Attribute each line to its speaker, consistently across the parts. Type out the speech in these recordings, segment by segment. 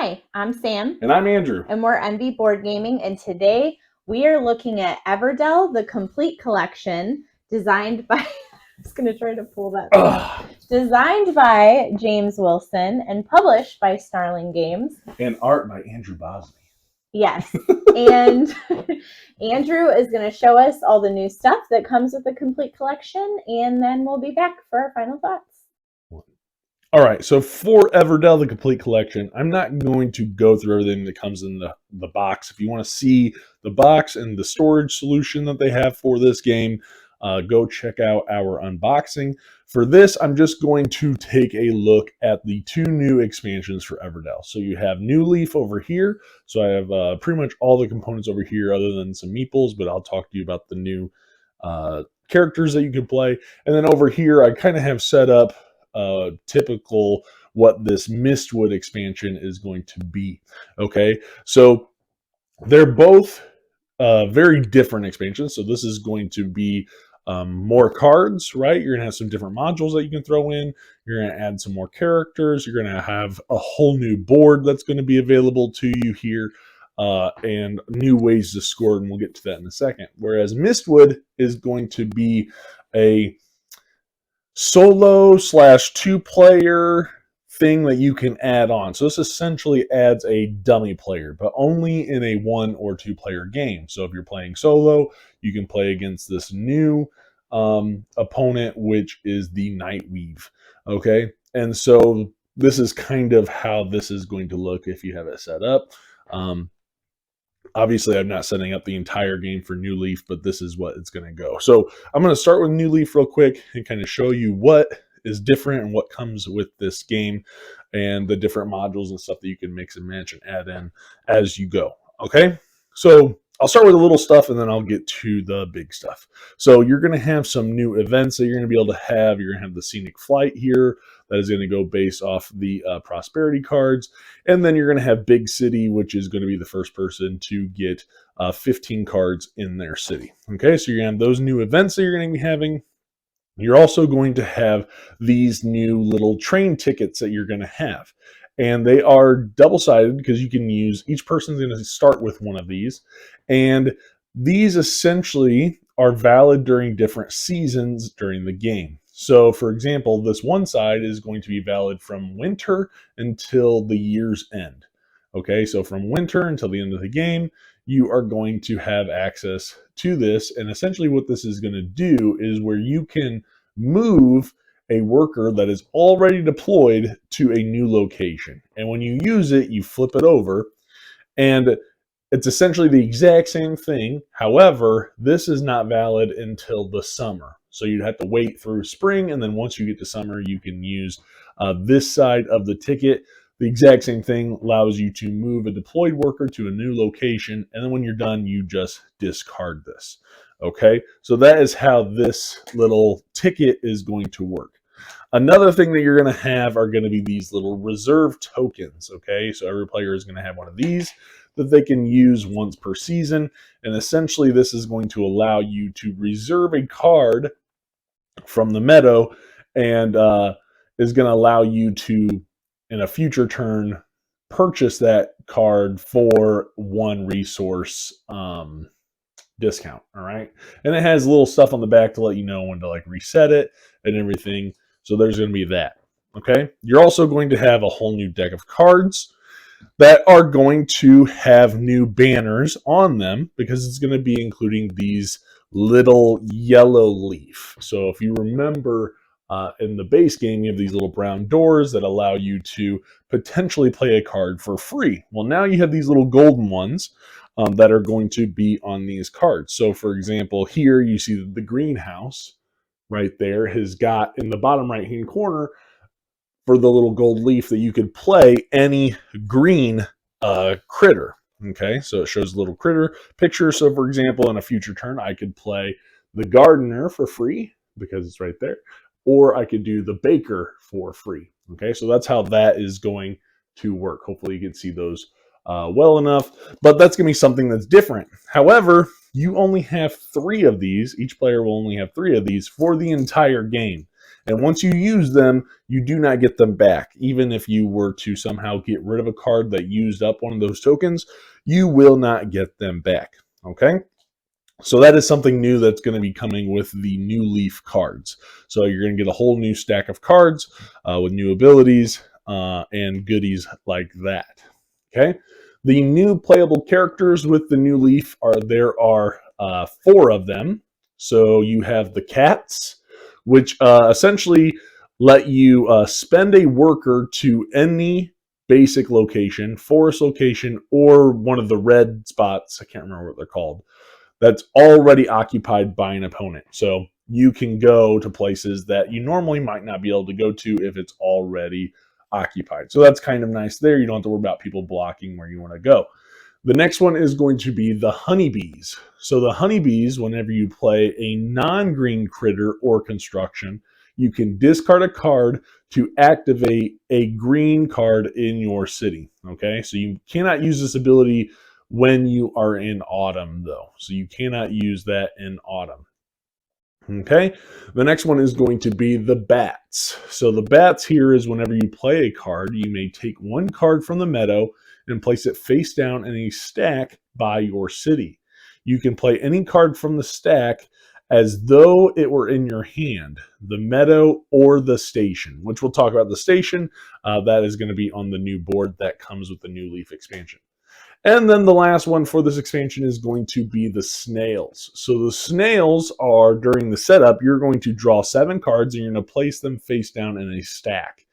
Speaker 1: Hi, I'm Sam.
Speaker 2: And I'm Andrew.
Speaker 1: And we're MV Board Gaming. And today we are looking at Everdell, the complete collection, designed by, I was going to try to pull that thing. Designed by James Wilson and published by Starling Games.
Speaker 2: And art by Andrew Bosley.
Speaker 1: Yes. And Andrew is going to show us all the new stuff that comes with the complete collection. And then we'll be back for our final thoughts.
Speaker 2: All right, so for Everdell, the complete collection, I'm not going to go through everything that comes in the box. If you want to see the box and the storage solution that they have for this game, go check out our unboxing. For this, I'm just going to take a look at the two new expansions for Everdell. So you have New Leaf over here. So I have pretty much all the components over here other than some meeples, but I'll talk to you about the new characters that you can play. And then over here, I kind of have set up typical what this Mistwood expansion is going to be. Okay, so they're both very different expansions. So this is going to be more cards, right? You're gonna have some different modules that you can throw in. You're gonna add some more characters. You're gonna have a whole new board that's going to be available to you here. And new ways to score, and we'll get to that in a second. Whereas Mistwood is going to be a solo / two-player thing that you can add on. So this essentially adds a dummy player, but only in a 1 or 2-player game. So if you're playing solo, you can play against this new opponent, which is the Nightweave. Okay, and so this is kind of how this is going to look if you have it set up. Obviously, I'm not setting up the entire game for New Leaf, but this is what it's going to go. So I'm going to start with New Leaf real quick and kind of show you what is different and what comes with this game and the different modules and stuff that you can mix and match and add in as you go. Okay, so I'll start with the little stuff and then I'll get to the big stuff. So you're going to have some new events that you're going to be able to have. You're going to have the Scenic Flight here that is going to go based off the prosperity cards. And then you're going to have Big City, which is going to be the first person to get 15 cards in their city. Okay, so you're going to have those new events that you're going to be having. You're also going to have these new little train tickets that you're going to have. And they are double-sided because you can use, each person's going to start with one of these. And these essentially are valid during different seasons during the game. So, for example, this one side is going to be valid from winter until the year's end. Okay, so from winter until the end of the game, you are going to have access to this. And essentially what this is going to do is where you can move a worker that is already deployed to a new location. And when you use it, you flip it over. And it's essentially the exact same thing. However, this is not valid until the summer. So you'd have to wait through spring, and then once you get to summer, you can use this side of the ticket. The exact same thing allows you to move a deployed worker to a new location, and then when you're done, you just discard this. Okay, so that is how this little ticket is going to work. Another thing that you're going to have are going to be these little reserve tokens. Okay, so every player is going to have one of these that they can use once per season, and essentially this is going to allow you to reserve a card from the meadow and is going to allow you to, in a future turn, purchase that card for 1 resource discount. All right, and it has little stuff on the back to let you know when to like reset it and everything. So there's going to be that. Okay, you're also going to have a whole new deck of cards that are going to have new banners on them because it's going to be including these little yellow leaf. So if you remember in the base game, you have these little brown doors that allow you to potentially play a card for free. Well, now you have these little golden ones that are going to be on these cards. So for example, here you see the greenhouse right there has got in the bottom right hand corner for the little gold leaf that you could play any green critter. Okay, so it shows a little critter picture. So for example, in a future turn, I could play the gardener for free because it's right there, or I could do the baker for free. Okay, so that's how that is going to work. Hopefully you can see those well enough, but that's going to be something that's different. However, you only have 3 of these. Each player will only have 3 of these for the entire game. And once you use them, you do not get them back. Even if you were to somehow get rid of a card that used up one of those tokens, you will not get them back. Okay? So that is something new that's going to be coming with the New Leaf cards. So you're going to get a whole new stack of cards with new abilities and goodies like that. Okay? The new playable characters with the New Leaf there are 4 of them. So you have the cats, which essentially let you spend a worker to any basic location, forest location, or one of the red spots. I can't remember what they're called. That's already occupied by an opponent. So you can go to places that you normally might not be able to go to if it's already occupied. So that's kind of nice there. You don't have to worry about people blocking where you want to go. The next one is going to be the honeybees. So the honeybees, whenever you play a non-green critter or construction, you can discard a card to activate a green card in your city. Okay, so you cannot use this ability when you are in autumn, though. So you cannot use that in autumn. Okay, the next one is going to be the bats. So the bats here is whenever you play a card, you may take one card from the meadow and place it face down in a stack by your city. You can play any card from the stack as though it were in your hand, the meadow or the station, which we'll talk about the station. That is going to be on the new board that comes with the New Leaf expansion. And then the last one for this expansion is going to be the snails. So the snails are, during the setup, you're going to draw 7 cards and you're going to place them face down in a stack.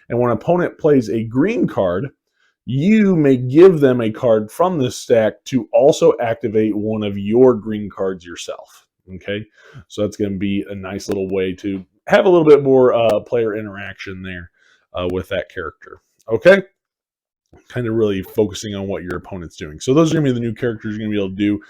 Speaker 2: And when an opponent plays a green card, you may give them a card from this stack to also activate one of your green cards yourself. Okay, so that's going to be a nice little way to have a little bit more player interaction there with that character. Okay, kind of really focusing on what your opponent's doing. So those are going to be the new characters you're going to be able to do.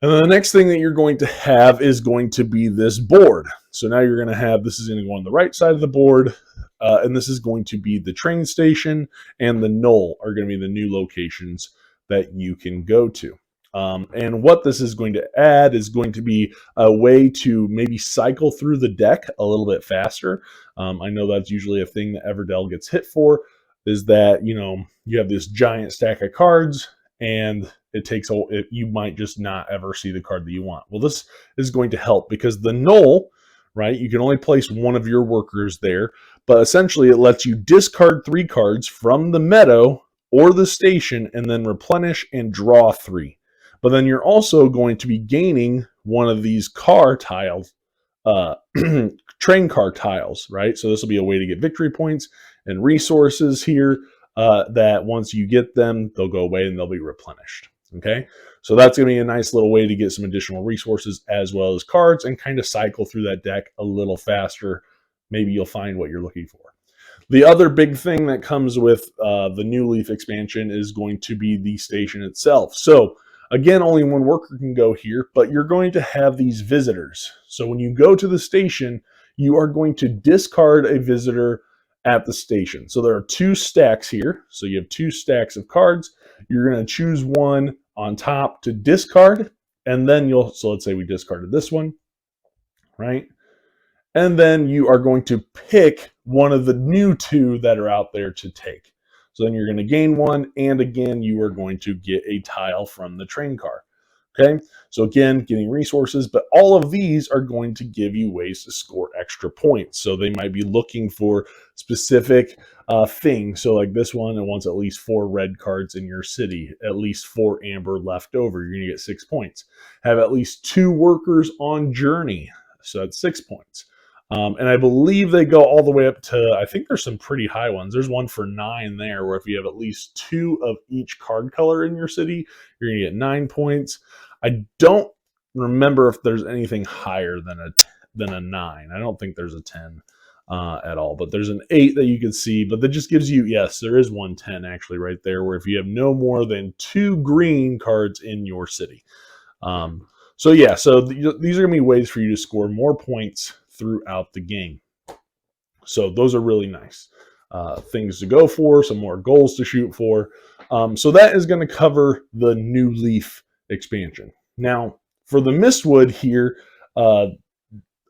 Speaker 2: And then the next thing that you're going to have is going to be this board. So now you're going to have, this is going to go on the right side of the board, and this is going to be the train station, and the knoll are going to be the new locations that you can go to. And what this is going to add is going to be a way to maybe cycle through the deck a little bit faster. I know that's usually a thing that Everdell gets hit for, is that, you know, you have this giant stack of cards and you might just not ever see the card that you want. Well, this is going to help because the knoll, right, you can only place one of your workers there, but essentially it lets you discard 3 cards from the meadow or the station and then replenish and draw 3. But then you're also going to be gaining one of these car tiles, train car tiles, right? So this will be a way to get victory points and resources here that once you get them, they'll go away and they'll be replenished. Okay, so that's going to be a nice little way to get some additional resources as well as cards and kind of cycle through that deck a little faster. Maybe you'll find what you're looking for. The other big thing that comes with the New Leaf expansion is going to be the station itself. So again, only one worker can go here, but you're going to have these visitors. So when you go to the station, you are going to discard a visitor at the station. So there are 2 stacks here. So you have 2 stacks of cards. You're going to choose one on top to discard, and then so let's say we discarded this one, right? And then you are going to pick one of the new 2 that are out there to take. So then you're going to gain 1, and again, you are going to get a tile from the train car. Okay, so again, getting resources, but all of these are going to give you ways to score extra points. So they might be looking for specific things. So like this one, it wants at least 4 red cards in your city, at least 4 amber left over. You're going to get 6 points. Have at least 2 workers on journey. So that's 6 points. And I believe they go all the way up to, I think there's some pretty high ones. There's one for 9 there, where if you have at least 2 of each card color in your city, you're going to get 9 points. I don't remember if there's anything higher than a 9. I don't think there's a 10 at all, but there's an 8 that you can see, but that just gives you, yes, there is one 10 actually right there, where if you have no more than 2 green cards in your city. So yeah, so these are going to be ways for you to score more points throughout the game. So those are really nice things to go for, some more goals to shoot for. So that is going to cover the New Leaf expansion. Now, for the Mistwood here,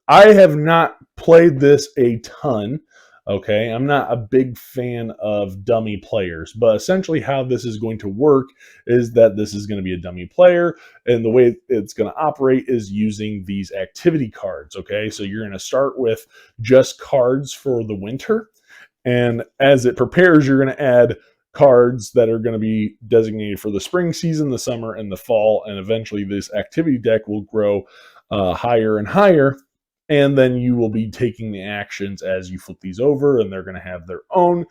Speaker 2: I have not played this a ton. Okay, I'm not a big fan of dummy players, but essentially how this is going to work is that this is going to be a dummy player, and the way it's going to operate is using these activity cards. Okay, so you're going to start with just cards for the winter, and as it prepares, you're going to add cards that are going to be designated for the spring season, the summer, and the fall, and eventually this activity deck will grow higher and higher, and then you will be taking the actions as you flip these over, and they're going to have their own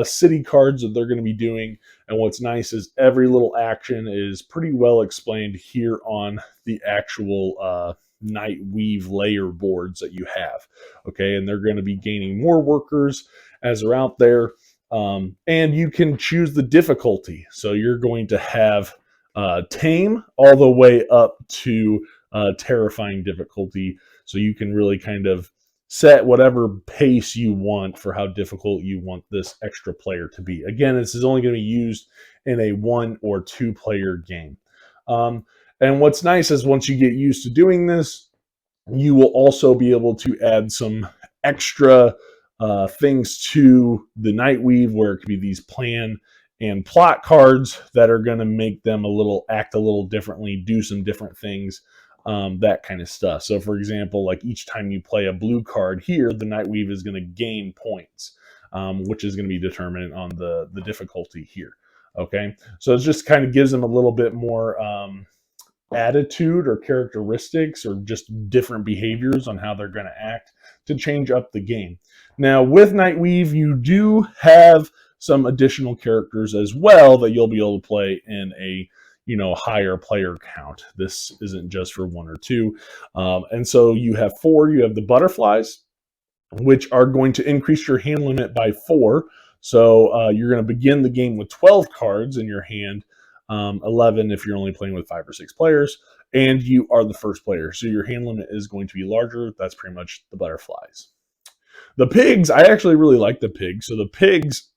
Speaker 2: city cards that they're going to be doing. And what's nice is every little action is pretty well explained here on the actual night weave layer boards that you have. Okay, and they're going to be gaining more workers as they're out there. And you can choose the difficulty. So you're going to have tame all the way up to terrifying difficulty. So you can really kind of set whatever pace you want for how difficult you want this extra player to be. Again, this is only going to be used in a 1 or 2 player game. And what's nice is once you get used to doing this, you will also be able to add some extra things to the night weave, where it could be these plan and plot cards that are going to make them act a little differently, do some different things, that kind of stuff. So for example, like each time you play a blue card here, the night weave is going to gain points, which is going to be determined on the difficulty here. Okay, so it just kind of gives them a little bit more attitude or characteristics or just different behaviors on how they're going to act to change up the game. Now with Nightweave, you do have some additional characters as well that you'll be able to play in a higher player count. This isn't just for 1 or 2. And so you have 4. You have the butterflies, which are going to increase your hand limit by 4. So you're going to begin the game with 12 cards in your hand, 11 if you're only playing with 5 or 6 players, and you are the first player. So your hand limit is going to be larger. That's pretty much the butterflies. The pigs, I actually really like the pigs. So the pigs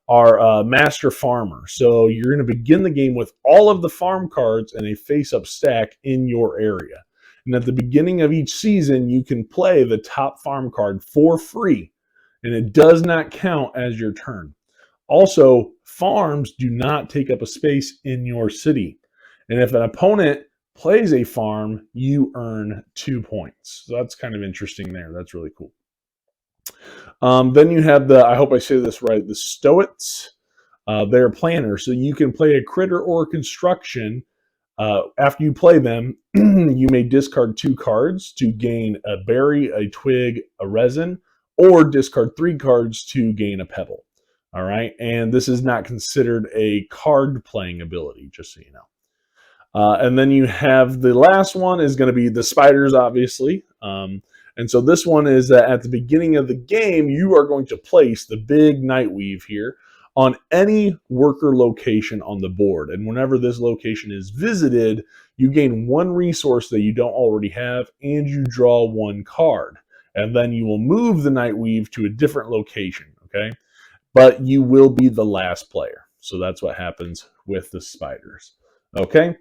Speaker 2: are master farmer. So you're going to begin the game with all of the farm cards in a face-up stack in your area. And at the beginning of each season, you can play the top farm card for free, and it does not count as your turn. Also, farms do not take up a space in your city. And if an opponent plays a farm, you earn 2 points. So that's kind of interesting there. That's really cool. Then you have I hope I say this right, the Stoets. They're planners. So you can play a critter or a construction. After you play them, you may discard 2 cards to gain a berry, a twig, a resin, or discard 3 cards to gain a pebble. All right, and this is not considered a card playing ability, just so you know. And then you have the last one is going to be the spiders, obviously. And so this one is that at the beginning of the game, you are going to place the big night weave here on any worker location on the board. And whenever this location is visited, you gain 1 resource that you don't already have, and you draw 1 card. And then you will move the night weave to a different location, okay? But you will be the last player. So that's what happens with the spiders, okay?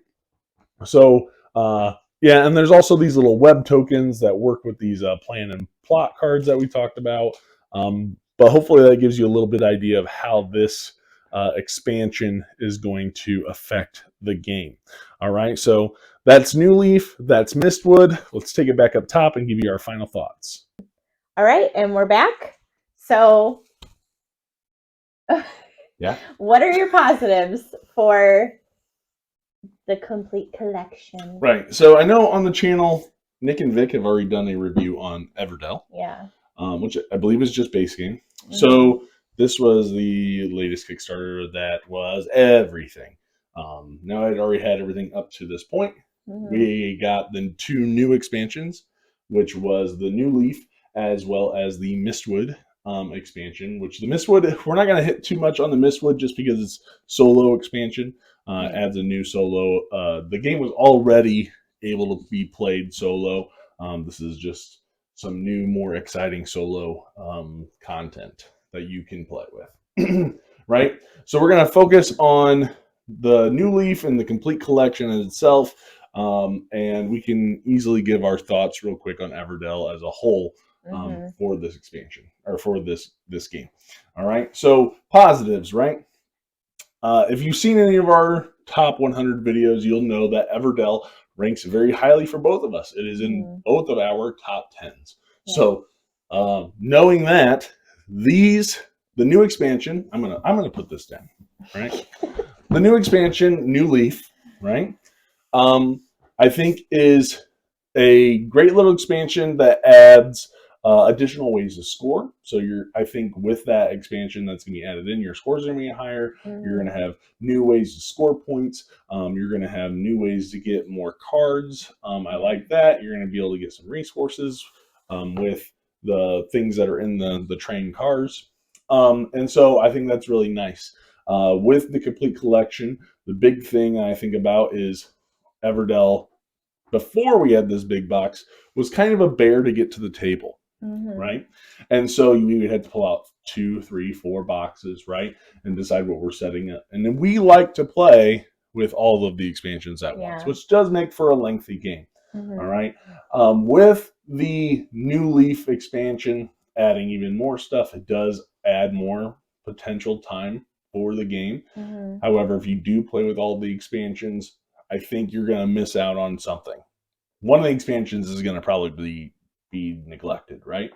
Speaker 2: So, yeah, and there's also these little web tokens that work with these plan and plot cards that we talked about. But hopefully that gives you a little bit idea of how this expansion is going to affect the game. All right, so that's New Leaf, that's Mistwood. Let's take it back up top and give you our final thoughts.
Speaker 1: All right, and we're back. So,
Speaker 2: yeah,
Speaker 1: what are your positives for the complete collection?
Speaker 2: Right. So I know on the channel, Nick and Vic have already done a review on Everdell.
Speaker 1: Yeah.
Speaker 2: Which I believe is just base game. Mm-hmm. So this was the latest Kickstarter that was everything. Now I'd already had everything up to this point. Mm-hmm. We got the 2 new expansions, which was the New Leaf as well as the Mistwood expansion, which the Mistwood, we're not going to hit too much on the Mistwood just because it's solo expansion. Adds a new solo. The game was already able to be played solo. This is just some new, more exciting solo content that you can play with. Right? So we're going to focus on the New Leaf and the complete collection in itself. and we can easily give our thoughts real quick on Everdell as a whole for this expansion or for this game. All right, so positives, right? If you've seen any of our top 100 videos, you'll know that Everdell ranks very highly for both of us. It is in both of our top 10s. Yeah. So, knowing that, the new expansion, I'm gonna put this down, right? The new expansion, New Leaf, right? I think is a great little expansion that adds additional ways to score. So I think with that expansion that's going to be added in, your scores are going to be higher. You're going to have new ways to score points. You're going to have new ways to get more cards. I like that. You're going to be able to get some resources with the things that are in the train cars. And so I think that's really nice. With the complete collection, the big thing I think about is Everdell, before we had this big box, was kind of a bear to get to the table, right? And so we would have to pull out 2, 3, 4 boxes, right? And decide what we're setting up. And then we like to play with all of the expansions at once, which does make for a lengthy game. All right. With the New Leaf expansion adding even more stuff, it does add more potential time for the game. However, if you do play with all the expansions, I think you're going to miss out on something. One of the expansions is going to probably be neglected, right?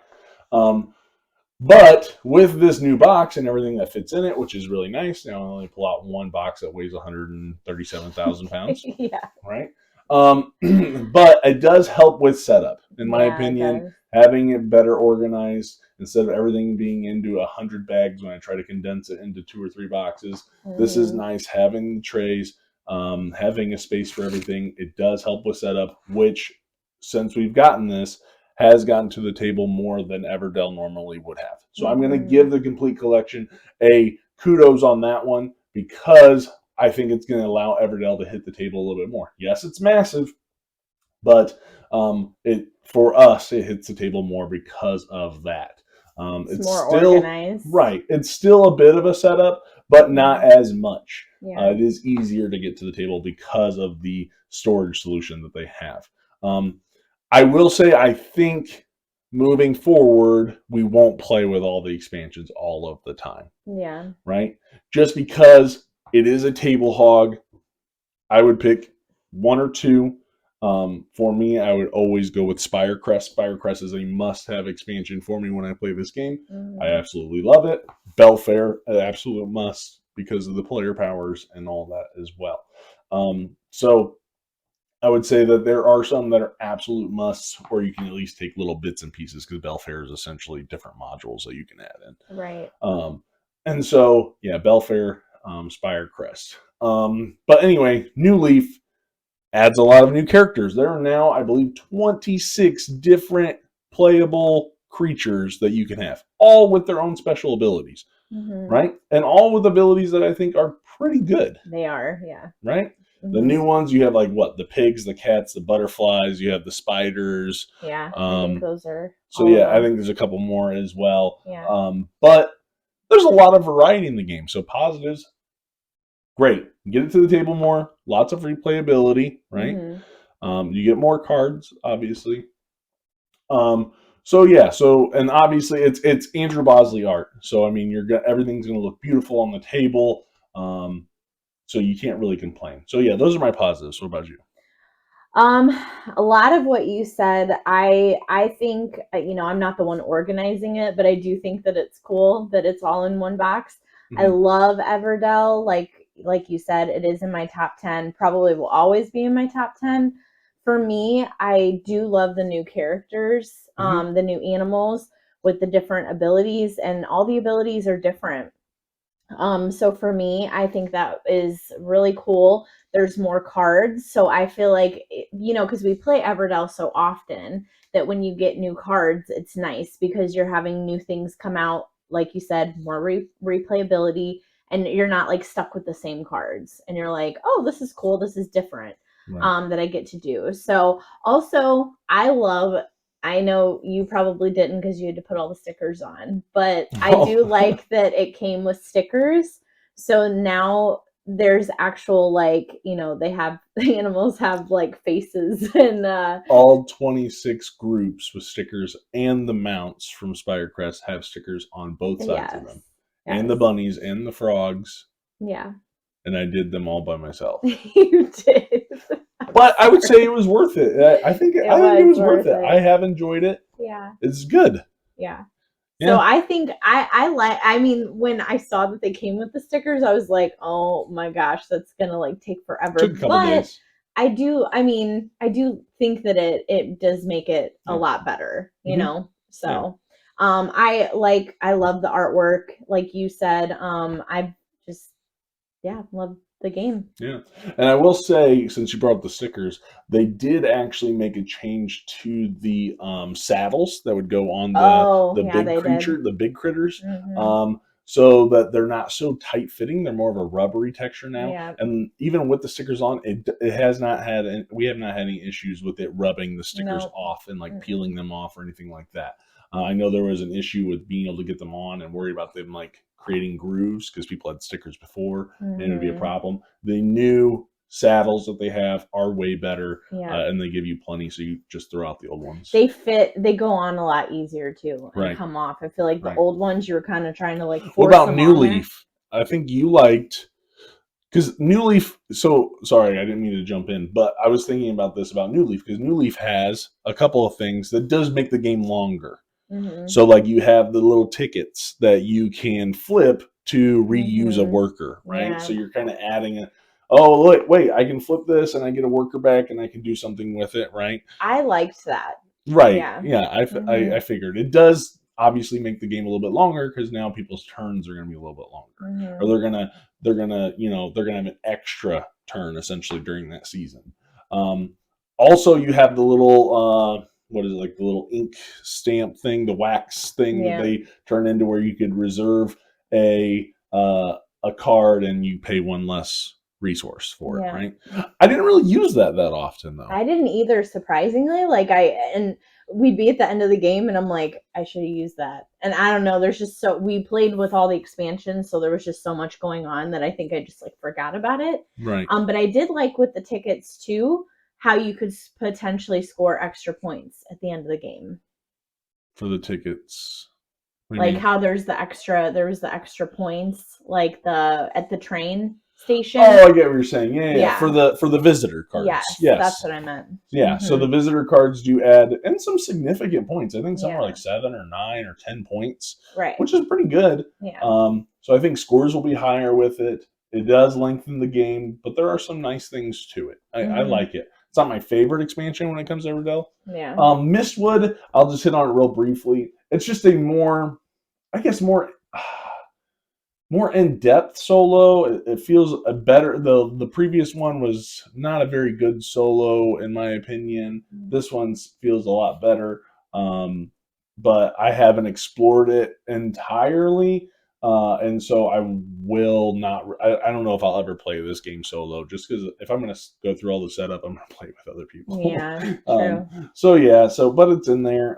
Speaker 2: But with this new box and everything that fits in it, which is really nice, now I only pull out one box that weighs 137,000 pounds, right? But it does help with setup, in my opinion. Having it better organized instead of everything being into 100 bags when I try to condense it into 2 or 3 boxes. This is nice. Having the trays, having a space for everything, it does help with setup, which, since we've gotten this, has gotten to the table more than Everdell normally would have. So I'm going to give the complete collection a kudos on that one, because I think it's going to allow Everdell to hit the table a little bit more. Yes, it's massive, but for us, it hits the table more because of that. It's more still organized. Right. It's still a bit of a setup, but not as much. It is easier to get to the table because of the storage solution that they have. I will say, I think moving forward, we won't play with all the expansions all of the time. Yeah. Right? Just because it is a table hog, I would pick 1 or 2. For me, I would always go with Spirecrest. Spirecrest is a must-have expansion for me when I play this game. I absolutely love it. Belfair, an absolute must because of the player powers and all that as well. So I would say that there are some that are absolute musts, or you can at least take little bits and pieces, because Belfair is essentially different modules that you can add in. Right. And so, yeah, Belfair, Spirecrest. But anyway, New Leaf adds a lot of new characters. There are now, I believe, 26 different playable creatures that you can have, all with their own special abilities, right? And all with abilities that I think are pretty good. They are, yeah. Right? The new ones, you have the pigs, the cats, the butterflies, you have the spiders. Yeah, I think those are. So yeah, I think there's a couple more as well. Yeah. But there's a lot of variety in the game. So positives, great. Get it to the table more. Lots of replayability, right? You get more cards, obviously. So yeah, and obviously it's Andrew Bosley art. So I mean, everything's gonna look beautiful on the table. So you can't really complain. So yeah, those are my positives. What about you?
Speaker 1: A lot of what you said, I think, I'm not the one organizing it, but I do think that it's cool that it's all in one box. I love Everdell. Like you said, it is in my top 10, probably will always be in my top 10. For me, I do love the new characters, the new animals with the different abilities, and all the abilities are different. So for me, I think that is really cool. There's more cards. So I feel like, because we play Everdell so often, that when you get new cards, it's nice because you're having new things come out. Like you said, more replayability, and you're not stuck with the same cards. And you're like, oh, this is cool. This is different. Right. That I get to do. So also, I know you probably didn't because you had to put all the stickers on, but I do like that it came with stickers. So now there's actual, like, they have, the animals have like faces and
Speaker 2: all 26 groups with stickers and the mounts from Spirecrest have stickers on both sides of
Speaker 1: yes,
Speaker 2: them.
Speaker 1: yes,
Speaker 2: And the bunnies and the frogs.
Speaker 1: yeah.
Speaker 2: And I did them all by myself.
Speaker 1: You did.
Speaker 2: But I would say it was worth it. I think it was worth it. I have enjoyed it.
Speaker 1: Yeah.
Speaker 2: It's good.
Speaker 1: Yeah.
Speaker 2: Yeah.
Speaker 1: So I think I mean, when I saw that they came with the stickers, I was like, oh my gosh, that's gonna like take forever.
Speaker 2: Took a couple days.
Speaker 1: I do think that it does make it a lot better, you know. So I love the artwork, like you said. I just love the game.
Speaker 2: Yeah. And I will say, since you brought up the stickers, they did actually make a change to the saddles that would go on the big creature, the big critters. So that they're not so tight fitting. They're more of a rubbery texture now.
Speaker 1: Yeah.
Speaker 2: And even with the stickers on, it has not had, we have not had any issues with it rubbing the stickers off and like peeling them off or anything like that. I know there was an issue with being able to get them on and worry about them like creating grooves because people had stickers before and it would be a problem. The new saddles that they have are way better, and they give you plenty, so you just throw out the old ones.
Speaker 1: They go on a lot easier too and come off. I feel like the old ones you were kind of trying to like force.
Speaker 2: What about New Leaf? I think you liked, because New Leaf, so sorry, I didn't mean to jump in, but I was thinking about this about New Leaf, because New Leaf has a couple of things that does make the game longer. So like you have the little tickets that you can flip to reuse a worker, right? So you're kind of adding wait, I can flip this and I get a worker back and I can do something with it, right?
Speaker 1: I liked that.
Speaker 2: Right. Yeah, I figured. It does obviously make the game a little bit longer because now people's turns are going to be a little bit longer. Or they're going to have an extra turn essentially during that season. Also, you have the little what is it, like the little ink stamp thing, the wax thing that they turn into, where you could reserve a card and you pay one less resource for it, right? I didn't really use that often though.
Speaker 1: I didn't either, surprisingly. And we'd be at the end of the game and I'm like, I should have used that. And I don't know, there's just we played with all the expansions, so there was just so much going on that I think I just like forgot about it.
Speaker 2: Right.
Speaker 1: But I did like with the tickets too, how you could potentially score extra points at the end of the game.
Speaker 2: For the tickets.
Speaker 1: Like how there was the extra points, like at the train station.
Speaker 2: Oh, I get what you're saying. Yeah. For the visitor cards.
Speaker 1: Yes, that's what I meant.
Speaker 2: Yeah. So the visitor cards do add and some significant points. I think some are like 7 or 9 or 10 points,
Speaker 1: right?
Speaker 2: Which is pretty good.
Speaker 1: Yeah.
Speaker 2: So I think scores will be higher with it. It does lengthen the game, but there are some nice things to it. I like it. It's not my favorite expansion when it comes to Everdell.
Speaker 1: Yeah.
Speaker 2: Mistwood, I'll just hit on it real briefly. It's just a more in-depth solo. It feels better. The previous one was not a very good solo, in my opinion. This one feels a lot better. But I haven't explored it entirely. And so I will not. I don't know if I'll ever play this game solo, just because if I'm going to go through all the setup, I'm going to play with other people.
Speaker 1: Yeah, true.
Speaker 2: But it's in there.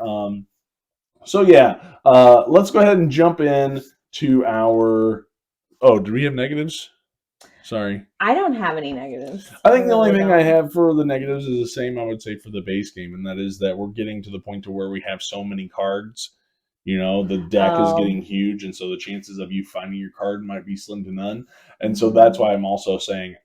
Speaker 2: Let's go ahead and jump in to our. Oh, do we have negatives? Sorry.
Speaker 1: I don't have any negatives.
Speaker 2: I think the only thing I have for the negatives is the same I would say for the base game, and that is that we're getting to the point to where we have so many cards. The deck is getting huge, and so the chances of you finding your card might be slim to none. And so that's why I'm also saying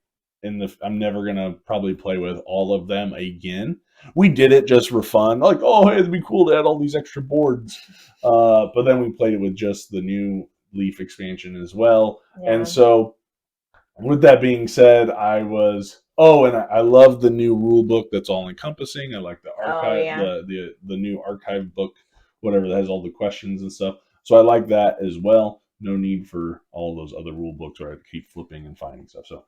Speaker 2: I'm never going to probably play with all of them again. We did it just for fun. Like, oh, hey, it'd be cool to add all these extra boards. But then we played it with just the new Leaf expansion as well. Yeah. And so with that being said, I love the new rule book that's all encompassing. I like the archive, the new archive book, whatever, that has all the questions and stuff. So I like that as well. No need for all those other rule books where I have to keep flipping and finding stuff. So,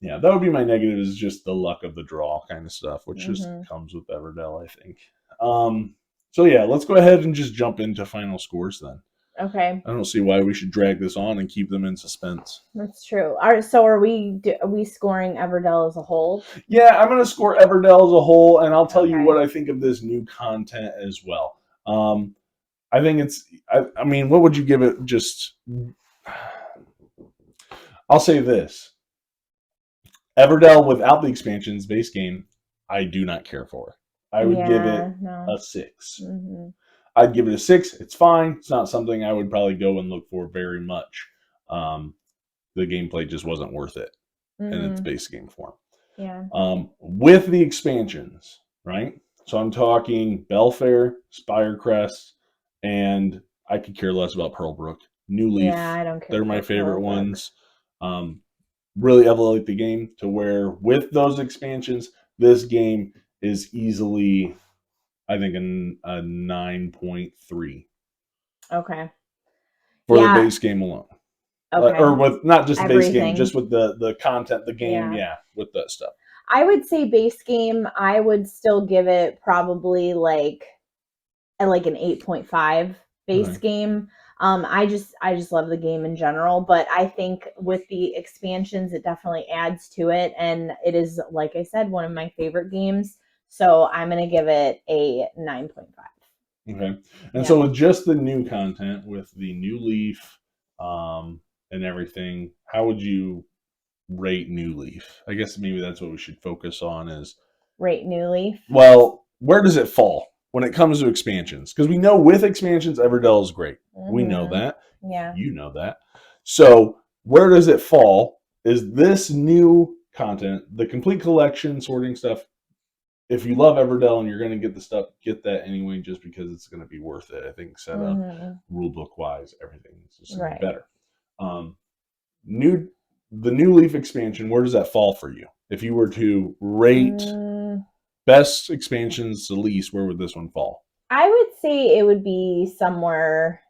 Speaker 2: that would be my negative, is just the luck of the draw kind of stuff, which just comes with Everdell, I think. Let's go ahead and just jump into final scores then.
Speaker 1: Okay.
Speaker 2: I don't see why we should drag this on and keep them in suspense.
Speaker 1: That's true. All right, so are we scoring Everdell as a whole?
Speaker 2: Yeah, I'm going to score Everdell as a whole, and I'll tell you what I think of this new content as well. I think what would you give it? I'll say this. Everdell without the expansions, base game, I do not care for. I would give it a 6.
Speaker 1: Mm-hmm.
Speaker 2: I'd give it a 6. It's fine. It's not something I would probably go and look for very much. The gameplay just wasn't worth it in its base game form.
Speaker 1: Yeah.
Speaker 2: With the expansions, right? So I'm talking Belfair, Spirecrest, and I could care less about Pearlbrook. New Leaf.
Speaker 1: Yeah, I don't care.
Speaker 2: They're my favorite ones. Really elevate the game to where with those expansions, this game is easily, I think, a 9.3.
Speaker 1: Okay.
Speaker 2: For the base game alone.
Speaker 1: Okay.
Speaker 2: Or with not just the base game,
Speaker 1: Everything.
Speaker 2: just with the content, the game, with that stuff.
Speaker 1: I would say base game, I would still give it probably like an 8.5 base game. I just love the game in general, but I think with the expansions, it definitely adds to it, and it is, like I said, one of my favorite games. So I'm gonna give it a 9.5.
Speaker 2: Okay, and so with just the new content, with the new Leaf, and everything, how would you rate New Leaf? I guess maybe that's what we should focus on is
Speaker 1: rate New Leaf.
Speaker 2: Well, where does it fall when it comes to expansions? Because we know with expansions, Everdell is great. We know that.
Speaker 1: Yeah.
Speaker 2: You know that. So where does it fall? Is this new content, the complete collection, sorting stuff? If you love Everdell and you're going to get the stuff, get that anyway, just because it's going to be worth it. I think set up, rule book wise, everything is just going to be better. The New Leaf expansion, where does that fall for you? If you were to rate best expansions to least, where would this one fall?
Speaker 1: I would say it would be somewhere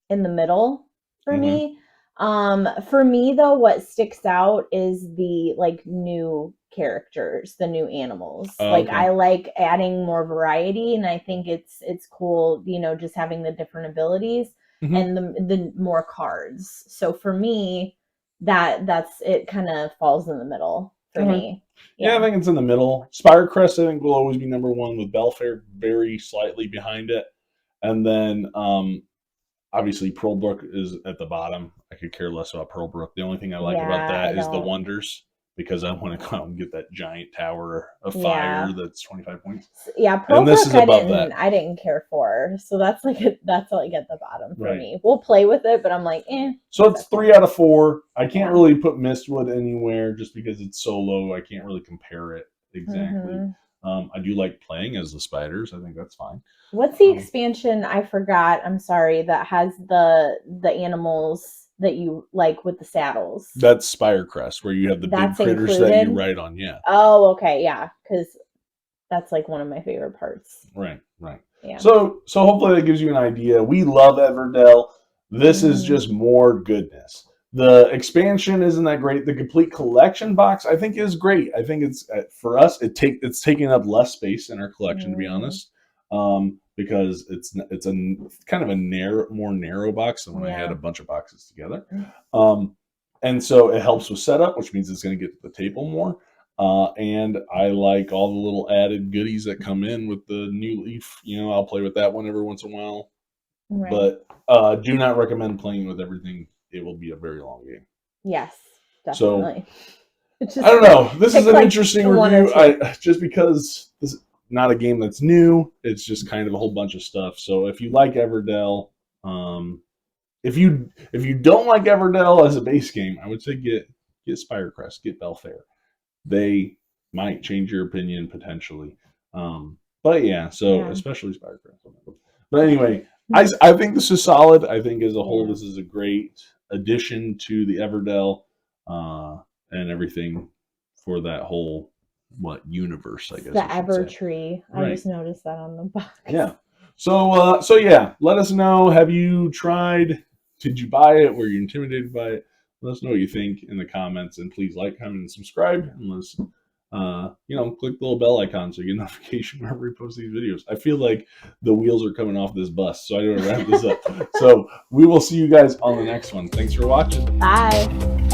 Speaker 1: in the middle for me. For me though, what sticks out is the new characters, the new animals. I like adding more variety, and I think it's cool, just having the different abilities and the more cards. So for me, that's it kind of falls in the middle for me.
Speaker 2: Yeah, I think it's in the middle. Spirecrest, I think, will always be number one, with Belfair very slightly behind it. And then obviously Pearlbrook is at the bottom. I could care less about Pearlbrook. The only thing I like about that is the wonders, because I want to go out and get that giant tower of fire that's 25 points.
Speaker 1: Yeah, Pearlbrook I didn't care for. So that's that's like at the bottom for me. We'll play with it, but I'm like, eh.
Speaker 2: So it's 3 out of 4. I can't really put Mistwood anywhere just because it's so low. I can't really compare it exactly. I do like playing as the spiders. I think that's fine.
Speaker 1: What's the expansion? I forgot. I'm sorry. That has the animals that you like with the saddles.
Speaker 2: That's Spirecrest, where you have the big critters that you ride on. Yeah.
Speaker 1: Oh, okay. Yeah, because that's one of my favorite parts.
Speaker 2: Right. Yeah. So hopefully that gives you an idea. We love Everdell. This is just more goodness. The expansion isn't that great. The complete collection box, I think, is great. I think it's for us. It's taking up less space in our collection, to be honest, because it's a kind of a more narrow box than when I had a bunch of boxes together. And so it helps with setup, which means it's going to get to the table more. And I like all the little added goodies that come in with the New Leaf. I'll play with that one every once in a while, but do not recommend playing with everything. It will be a very long game.
Speaker 1: Yes, definitely.
Speaker 2: So, I don't know. This is an interesting review. Just because this is not a game that's new. It's just kind of a whole bunch of stuff. So if you like Everdell, if you don't like Everdell as a base game, I would say get Spirecrest, get Belfair. They might change your opinion potentially. But especially Spirecrest. But anyway, I think this is solid. I think as a whole, this is a great addition to the Everdell and everything for that whole universe, I guess.
Speaker 1: The Evertree. I just noticed that on the box.
Speaker 2: Yeah. So let us know. Have you tried? Did you buy it? Were you intimidated by it? Let us know what you think in the comments, and please like, comment, and subscribe. Unless click the little bell icon so you get notification whenever we post these videos. I feel like the wheels are coming off this bus, so I gotta wrap this up. So we will see you guys on the next one. Thanks for watching.
Speaker 1: Bye.